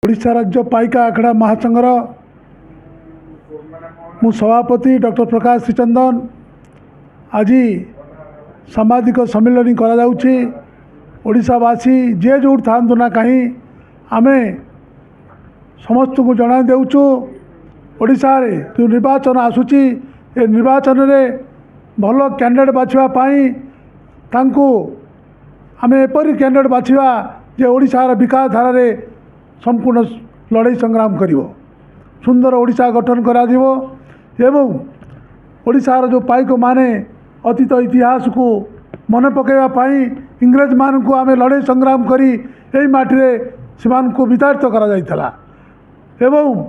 ओडिशा राज्य पाइका आखड़ा महासंघर मु सभापति डॉक्टर प्रकाश श्रीचंदन आज सामाजिक सम्मिलन कराଯାଉଛି। ओडिशावासी जे जो था ना कहीं आमे समस्त को जना देउछु ओडिशा रे जो निर्वाचन आसुची ए निर्वाचन रे भल कैंडिडेट बाछिबा पाई तांको आमे एपरी कैंडिडेट बाछिबा जे ओडिशार विकास धारा रे संपूर्ण लड़ाई संग्राम करिवो सुंदर ओडिशा गठन करा दिवो एवं ओडिशार जो पाइक माने अतीत इतिहास को मन पकेवा पाई इंग्रेज मान को आमे लड़ाई संग्राम करी एई माटी रे सिमान को विताड़ित करा जाइतला एवं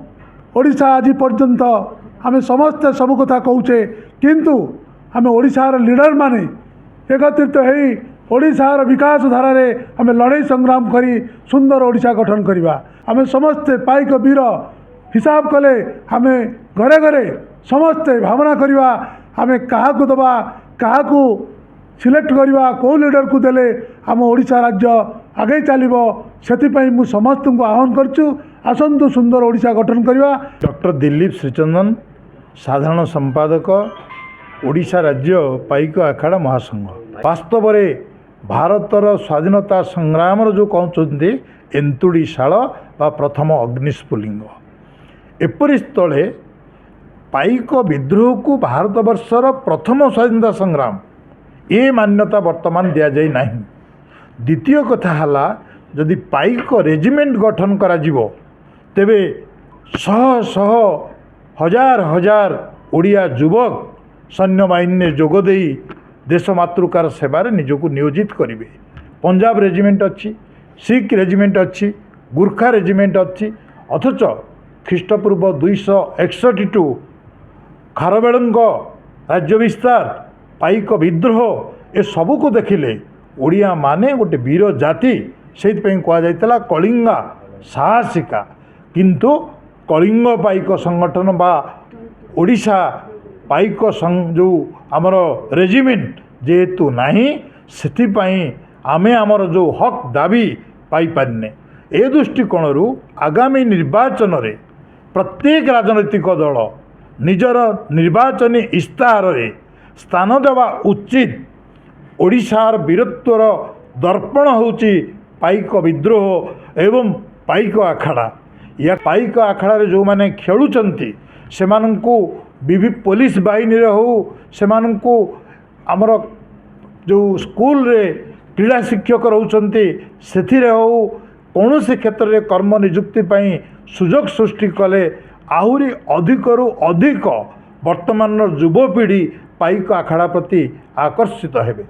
ओडिशा आज पर्यंत आमे समस्त सब कथा कहूचे किंतु आमे ओडिशार लीडर माने एकत्रित होई ओडिशार विकास धारा रे आमे लड़ाई संग्राम करी सुंदर ओडिशा गठन करिवा। आमे समस्ते पाइक वीर हिसाब कले आमे घरे घरे समस्ते भावना करिवा आमे कहा को दबा कहा को सिलेक्ट करिवा को लीडर को देले आम ओडिशा राज्य आगे चलिबो सेतिपई मु समस्त को आह्वान करछु आसंतु सुंदर ओडिशा गठन करिवा। डॉक्टर दिलीप श्रीचंदन साधारण संपादक ओडिशा राज्य पाइक आखड़ा महासंघ वास्तव रे भारतर स्वाधीनता संग्राम जो कहते एंतुड़ी शाल बा प्रथम अग्निस्फुलिंग एपरी स्थले पाइक विद्रोह को भारतवर्षर प्रथम स्वाधीनता संग्राम ये मान्यता वर्तमान दि जाए ना। द्वितीय कथा है जदि पाइक रेजिमेंट गठन करा जीवो तेबे शह शह हजार हजार ओडिया युवक सैन्य बाहिनी जोगदे देश मातृकार सेवार निजको नियोजित करेंगे। पंजाब रेजिमेंट अच्छी सिख रेजिमेंट अच्छी गुर्खा रेजिमेंट अच्छी अथच ख्रीष्टपूर्व 261 टू खारवेल राज्य विस्तार पाइक विद्रोह ए सबू को देखिले ओडिया माने गोटे वीर जाति से कहुला कलिंगा साहसिका किंतु कलिंग पाइक संगठन बा ओडिशा पाइक जो आमर रेजिमेंट जेहेतु नहीं से आमे आमर जो हक दाबी पाई पारने ए दृष्टिकोण आगामी निर्वाचन रे प्रत्येक राजनैतिक दल निजर निर्वाचन इस्ताहार रे स्थान देवा उचित। ओडिशार वीरत्वर दर्पण होची पाइक विद्रोह एवं पाइक आखड़ा या पाइक आखड़ा रे जो माने खेलुचंती सेमानंकु पुलिस बाहिनी रे हो सेमानंकु आमर जो स्कूल रे क्रीड़ा शिक्षक रोचंती सेथिरे हो कौन से क्षेत्र में कर्म नियुक्ति पाई सुजोग सृष्टि कले आहुरी अधिकरु अधिक वर्तमान युवपीढ़ी पाइक आखड़ा प्रति आकर्षित हेबे।